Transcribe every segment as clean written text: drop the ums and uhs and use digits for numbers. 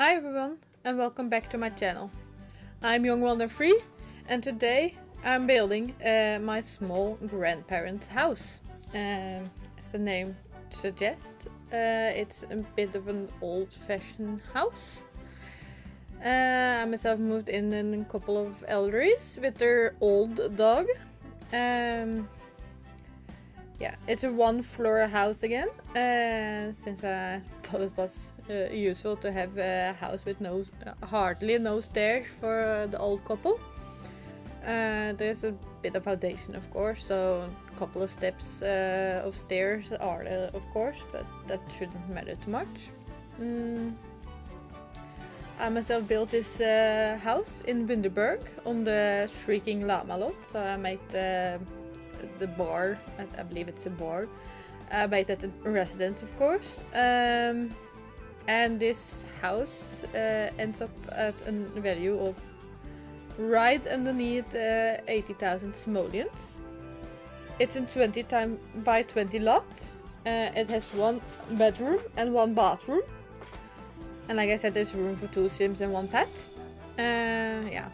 Hi everyone and welcome back to my channel. I'm JongWildAndFree and today I'm building my small grandparents' house. As the name suggests, it's a bit of an old-fashioned house. I myself moved in a couple of elderlies with their old dog. Yeah, it's a one-floor house again, since I thought it was useful to have a house with hardly no stairs for the old couple. There's a bit of foundation, of course, so a couple of steps of stairs are there, of course, but that shouldn't matter too much. I myself built this house in Windenburg on the Shrieking Llama lot, so I made the bar, I believe it's a bar, made at the residence, of course. And this house ends up at a value of right underneath 80,000 simoleons. It's in 20 by 20 lot. It has one bedroom and one bathroom. And like I said, there's room for 2 sims and 1 pet. Yeah.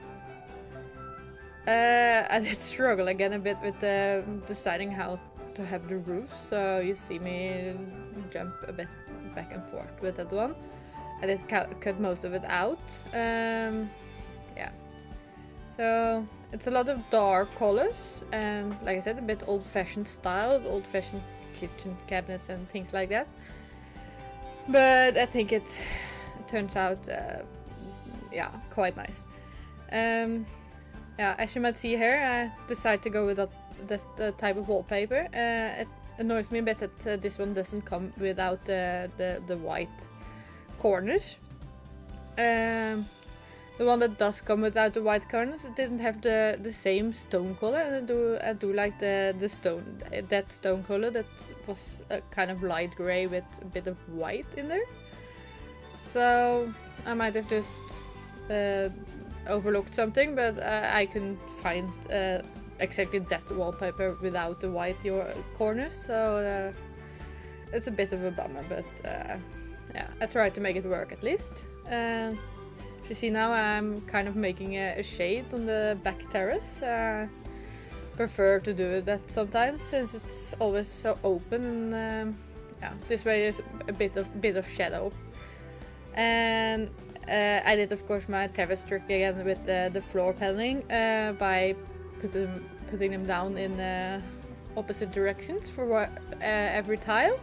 I did struggle again a bit with deciding how to have the roof, so you see me jump a bit back and forth with that one. I did cut most of it out. Yeah. So it's a lot of dark colors and, like I said, a bit old-fashioned style, old-fashioned kitchen cabinets and things like that. But I think it turns out, yeah, quite nice. Yeah, as you might see here, I decided to go with that type of wallpaper. It annoys me a bit that this one doesn't come without the white corners. The one that does come without the white corners, it didn't have the same stone color. And I do like the stone, that stone color that was a kind of light gray with a bit of white in there. So I might have just overlooked something, but I couldn't find exactly that wallpaper without the white corners, so it's a bit of a bummer, but yeah, I tried to make it work at least. You see now I'm kind of making a shade on the back terrace. Prefer to do that sometimes since it's always so open, and yeah, this way there's a bit of shadow. And I did, of course, my terrace trick again with the floor paneling by putting them down in opposite directions for every tile.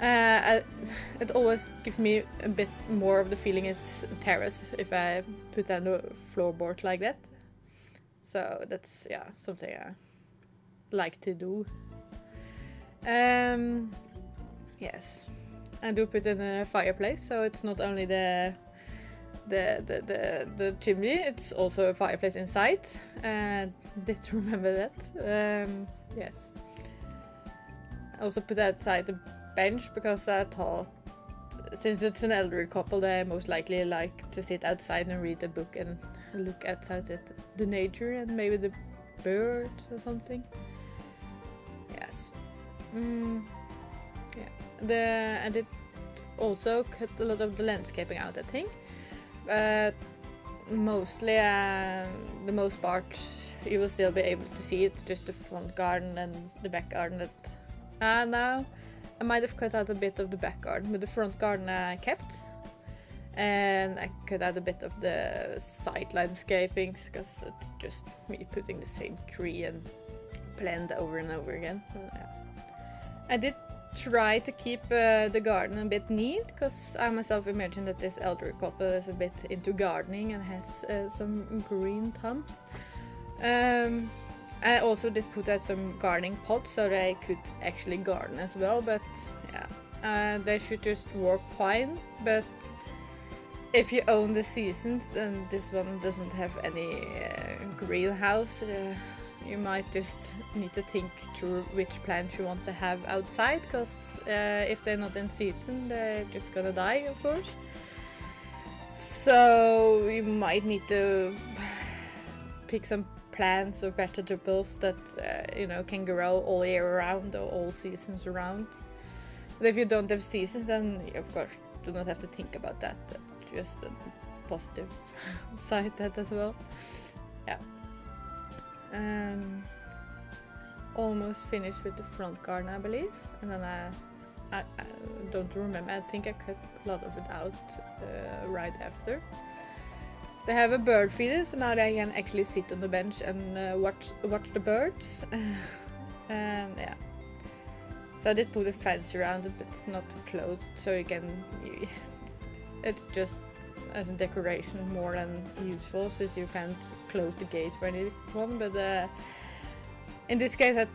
It always gives me a bit more of the feeling it's a terrace if I put down the floorboard like that. So that's, yeah, something I like to do. Yes, I do put in a fireplace, so it's not only the chimney, it's also a fireplace inside. Did remember that. Yes. I also put outside the bench because I thought, since it's an elderly couple, they most likely like to sit outside and read a book and look outside at the nature and maybe the birds or something. Yes. Yeah. I did also cut a lot of the landscaping out, I think. Mostly, the most part you will still be able to see. It's just the front garden and the back garden that now I might have cut out a bit of the back garden, but the front garden I kept, and I cut out a bit of the side landscapings because it's just me putting the same tree and plant over and over again. So, yeah. I did try to keep the garden a bit neat because I myself imagine that this elderly couple is a bit into gardening and has some green thumbs. I also did put out some gardening pots so they could actually garden as well, but yeah, they should just work fine. But if you own the seasons and this one doesn't have any greenhouse, you might just need to think through which plants you want to have outside, because if they're not in season, they're just gonna die, of course. So you might need to pick some plants or vegetables that you know, can grow all year round or all seasons around. But if you don't have seasons, then of course do not have to think about that. That's just a positive side that as well. Yeah. Almost finished with the front garden, I believe, and then I don't remember. I think I cut a lot of it out right after. They have a bird feeder, so now they can actually sit on the bench and watch the birds. And yeah, so I did put a fence around it, but it's not closed, so you can. It's just as a decoration more than useful, since you can't close the gate for anyone. But in this case, I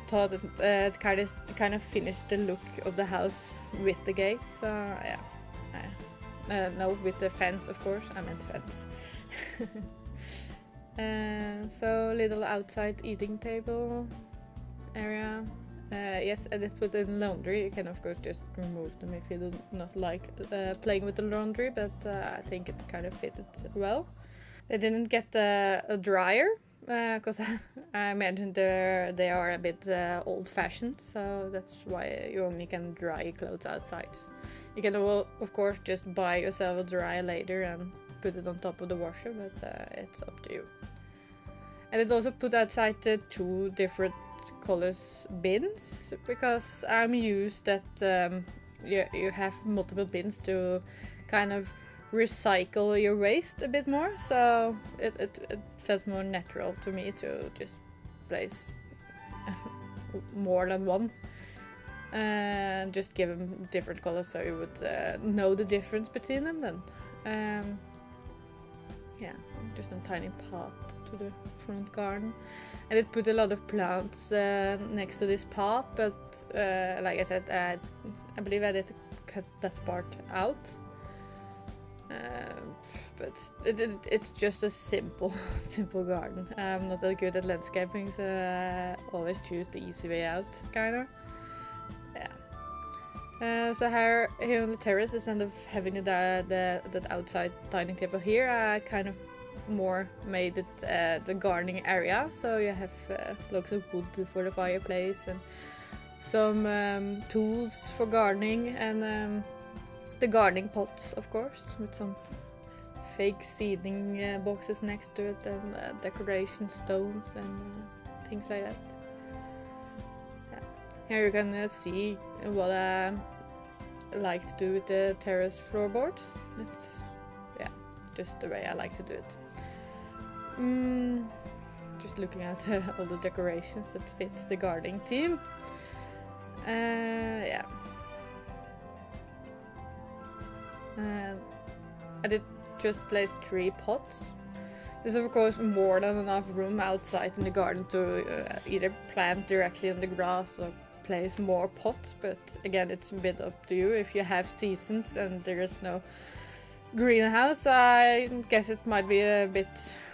thought it kind of finished the look of the house with the gate. So yeah, no, with the fence, of course. I meant fence. So little outside eating table area. Yes, I did put in laundry. You can of course just remove them if you do not like playing with the laundry, but I think it kind of fitted well. They didn't get a dryer because I mentioned they are a bit old-fashioned, so that's why you only can dry your clothes outside. You can of course just buy yourself a dryer later and put it on top of the washer, but it's up to you. And it also put outside the 2 different colors bins, because I'm used that you have multiple bins to kind of recycle your waste a bit more, so it felt more natural to me to just place more than one and just give them different colors so you would know the difference between them then. Yeah, just a tiny path to the front garden. And it put a lot of plants next to this path, but like I said, I believe I did cut that part out. But it's just a simple garden. I'm not that good at landscaping, so I always choose the easy way out, kinda. Yeah. So here on the terrace, instead of having that outside dining table here, I kind of more made it the gardening area. So you have lots of wood for the fireplace and some tools for gardening, and the gardening pots, of course, with some fake seeding boxes next to it, and decoration stones and things like that. Yeah. Here you can see what I like to do with the terrace floorboards. It's just the way I like to do it. Just looking at all the decorations that fit the gardening theme. Yeah. I did just place 3 pots. There's of course more than enough room outside in the garden to either plant directly in the grass or place more pots, but again, it's a bit up to you. If you have seasons and there is no greenhouse, I guess it might be a bit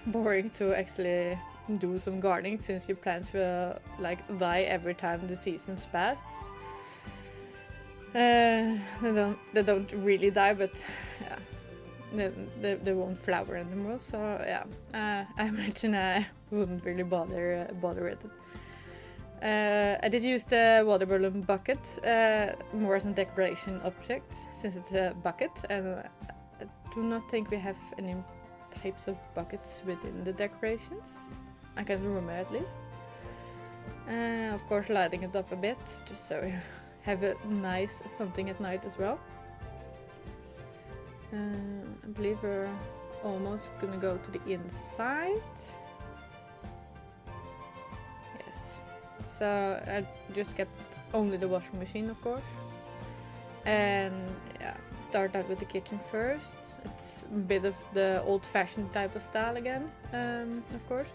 boring to actually do some gardening, since your plants will like die every time the seasons pass. They don't really die, but yeah, they won't flower anymore. So yeah, I imagine I wouldn't really bother with it. I did use the water balloon bucket more as a decoration object, since it's a bucket, and I do not think we have any types of buckets within the decorations. I can remember at least. Of course, lighting it up a bit, just so you have a nice something at night as well. I believe we're almost gonna go to the inside. Yes. So I just kept only the washing machine, of course. And yeah, start out with the kitchen first. It's a bit of the old-fashioned type of style again, of course.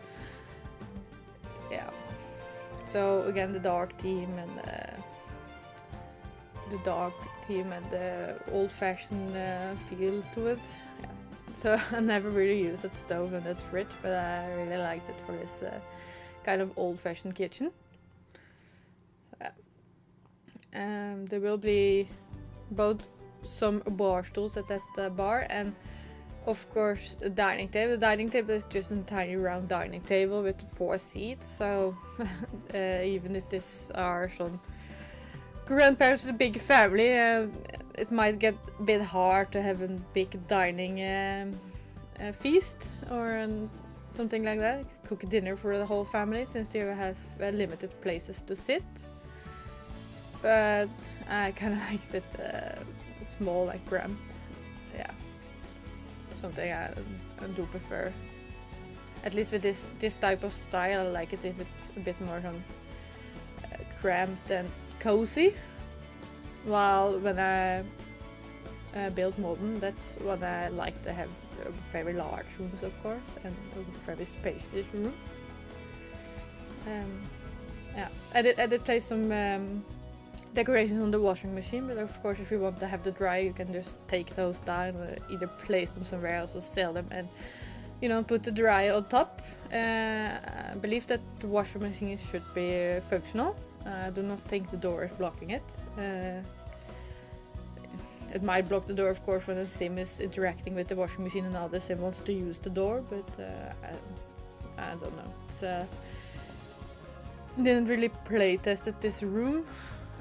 Yeah. So again, the dark theme and the old-fashioned feel to it. Yeah. So I never really used that stove and that fridge, but I really liked it for this kind of old-fashioned kitchen. So, yeah. There will be both some bar stools at that bar, and of course the dining table. The dining table is just a tiny round dining table with 4 seats, so even if these are some grandparents is a big family. It might get a bit hard to have a big dining feast or something like that. Cook a dinner for the whole family since you have limited places to sit. But I kind of liked it small, like cramped. Yeah, something I do prefer. At least with this type of style, I like it if it's a bit more cramped and cozy. While when I build modern, that's what I like to have, very large rooms, of course, and very spacious rooms. Yeah, I did place some decorations on the washing machine, but of course if you want to have the dry, you can just take those down or either place them somewhere else or sell them and, you know, put the dry on top. I believe that the washing machine should be functional. I do not think the door is blocking it. It might block the door, of course, when a sim is interacting with the washing machine and other sim wants to use the door, but I don't know. It's, didn't really play tested this room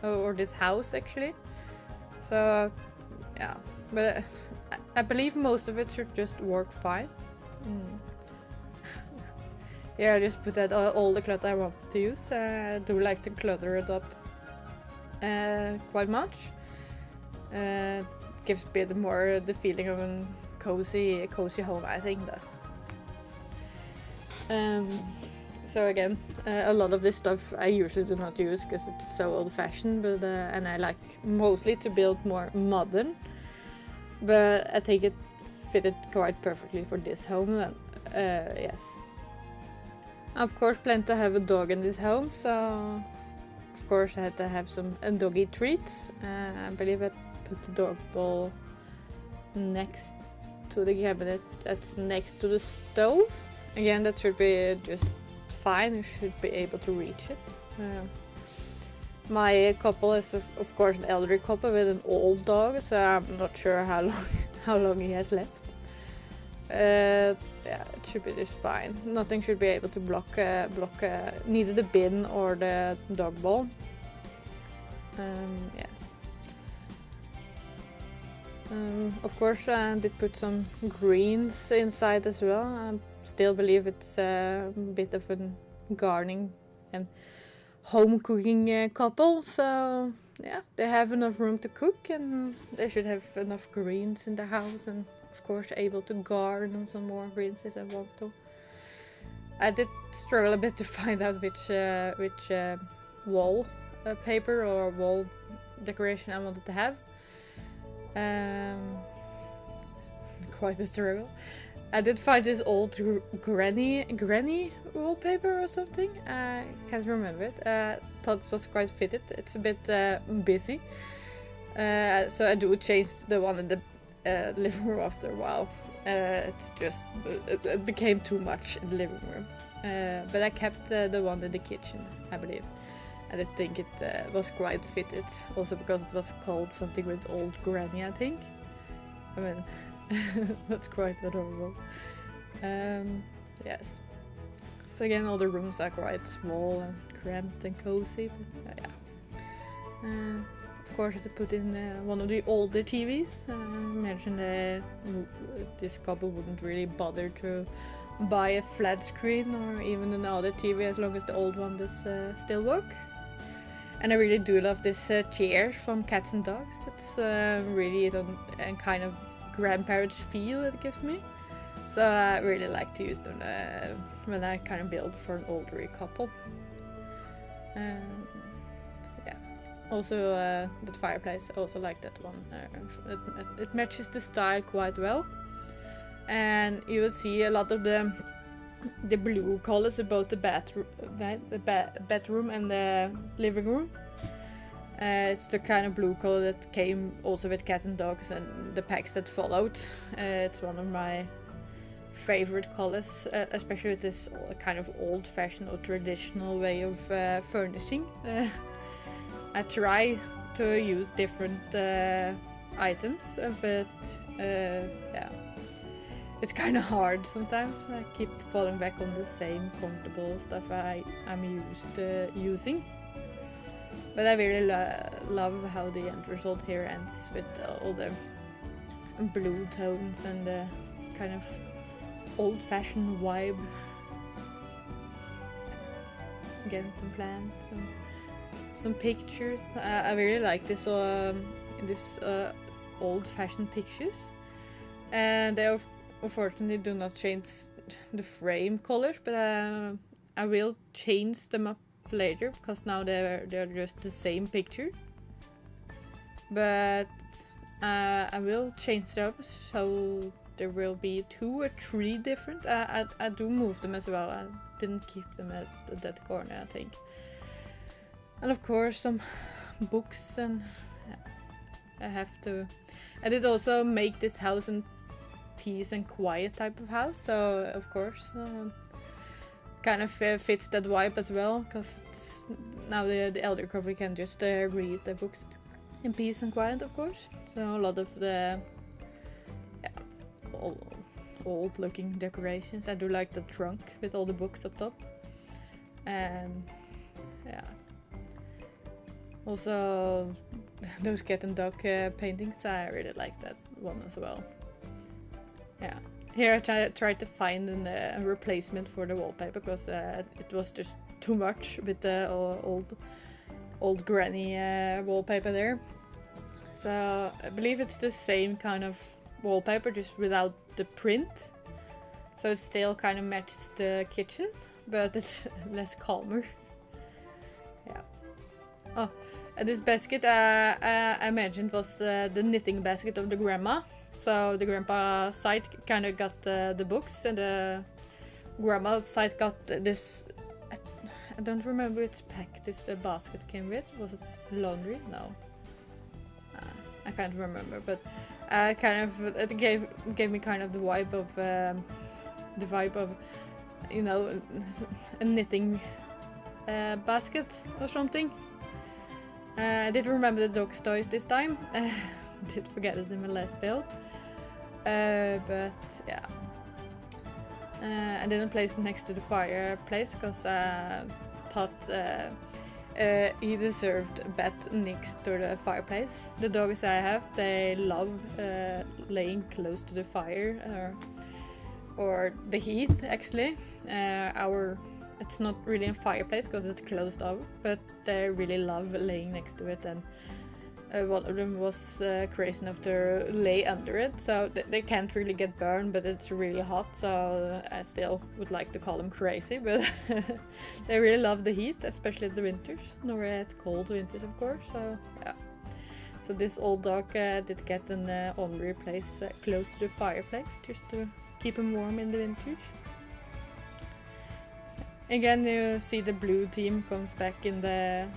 or this house actually. So yeah, but I believe most of it should just work fine. Yeah, I just put that all the clutter I wanted to use. I do like to clutter it up quite much. Gives a bit more the feeling of a cozy home, I think. So again, a lot of this stuff I usually do not use because it's so old-fashioned, but and I like mostly to build more modern. But I think it fitted quite perfectly for this home. Yes. Of course, plan to have a dog in this home, so of course I had to have some doggy treats. I believe I put the dog bowl next to the cabinet that's next to the stove. Again, that should be just fine. You should be able to reach it. My couple is of course an elderly couple with an old dog, so I'm not sure how long he has left. Yeah, it should be just fine. Nothing should be able to block neither the bin or the dog bowl. Yes. Of course, I did put some greens inside as well. I still believe it's a bit of a gardening and home cooking couple, so yeah, they have enough room to cook and they should have enough greens in the house, and of course able to garden some more greens if they want to. I did struggle a bit to find out which wall paper or wall decoration I wanted to have. Quite a struggle. I did find this old granny wallpaper or something. I can't remember it. Thought it was quite fitted. It's a bit busy, so I do change the one in the living room after a while. It's just it became too much in the living room. But I kept the one in the kitchen, I believe. I did think it was quite fitted, also because it was called something with old granny, I think. I mean, that's quite adorable. Yes. So again, all the rooms are quite small and cramped and cozy, but yeah. Of course, I had to put in one of the older TVs. I imagine this couple wouldn't really bother to buy a flat screen or even another TV as long as the old one does still work. And I really do love this chair from Cats and Dogs. It's really a kind of grandparents feel it gives me. So I really like to use them when I kind of build for an older couple. Yeah. Also the fireplace, I also like that one. It matches the style quite well. And you will see a lot of the blue colors about the bedroom and the living room. It's the kind of blue color that came also with Cat and Dogs and the packs that followed. It's one of my favorite colors, especially with this kind of old-fashioned or traditional way of furnishing. I try to use different items, but yeah. It's kind of hard sometimes. I keep falling back on the same comfortable stuff I'm used to using. But I really love how the end result here ends with all the blue tones and the kind of old-fashioned vibe. Again, some plants and some pictures. I really like this old-fashioned pictures, and they unfortunately do not change the frame colors, but I will change them up later because now they're just the same picture. But I will change it up so there will be 2 or 3 different. I do move them as well. I didn't keep them at that corner, I think. And of course some books, and I did also make this house a peace and quiet type of house, so of course kind of fits that vibe as well, because now the elder couple can just read the books in peace and quiet, of course. So a lot of the old looking decorations. I do like the trunk with all the books up top, and yeah, also those cat and dog paintings. I really like that one as well. Yeah, here I tried to find a replacement for the wallpaper because it was just too much with the old granny wallpaper there. So I believe it's the same kind of wallpaper, just without the print. So it still kind of matches the kitchen, but it's less calmer. Yeah. Oh, and this basket I imagined was the knitting basket of the grandma. So the grandpa side kind of got the books, and the grandma side got this. I don't remember which pack this basket came with. Was it laundry? No. I can't remember, but it gave me kind of the vibe of you know, a knitting basket or something. I did remember the dog's toys this time. Did forget it in my last build, but yeah, I didn't place it next to the fireplace because I thought he deserved a bed next to the fireplace. The dogs I have, they love laying close to the fire or the heat actually. It's not really a fireplace because it's closed off, but they really love laying next to it, and one of them was crazy enough to lay under it, so they can't really get burned, but it's really hot, so I still would like to call them crazy, but they really love the heat, especially the winters. Norway has cold winters, of course, so yeah. So this old dog did get an honorary place close to the fireplace, just to keep him warm in the winters. Again, you see the blue theme comes back in the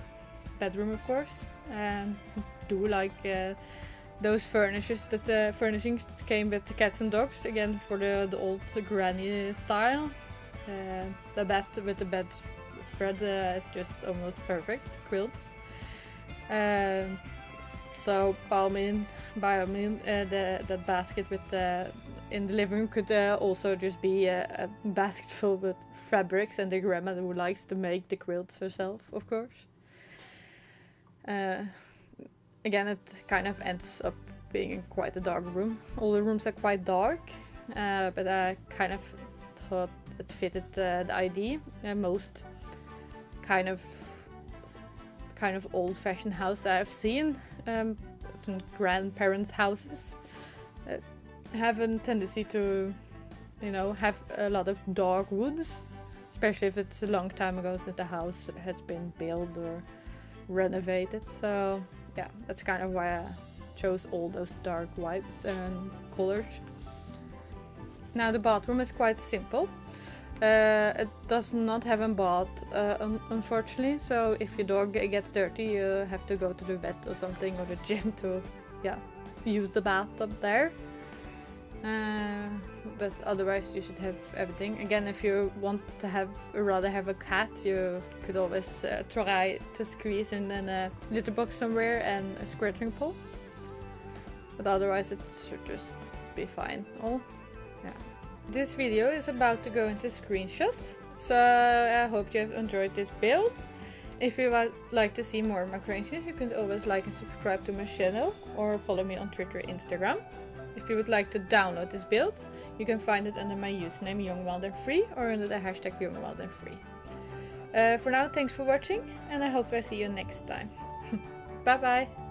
bedroom, of course, and do like those furnishings that came with the cats and dogs, again for the old granny style. The bed with the bed spread is just almost perfect quilts. So by all means, the basket with in the living room could also just be a basket full with fabrics, and the grandma who likes to make the quilts herself, of course. Again, it kind of ends up being quite a dark room. All the rooms are quite dark, but I kind of thought it fitted the idea. Most kind of old-fashioned house I've seen, some grandparents' houses, have a tendency to, you know, have a lot of dark woods, especially if it's a long time ago since the house has been built or renovated. So yeah, that's kind of why I chose all those dark vibes and colors. Now the bathroom is quite simple. It does not have a bath, unfortunately, so if your dog gets dirty you have to go to the vet or something, or the gym to use the bathtub there. But otherwise you should have everything. Again, if you want to rather have a cat, you could always try to squeeze in a litter box somewhere and a squirting pool. But otherwise it should just be fine. This video is about to go into screenshots, so I hope you have enjoyed this build. If you would like to see more of my creations, you can always like and subscribe to my channel or follow me on Twitter and Instagram. If you would like to download this build, you can find it under my username JongWildAndFree or under the hashtag JongWildAndFree. For now, thanks for watching, and I hope I see you next time. Bye bye!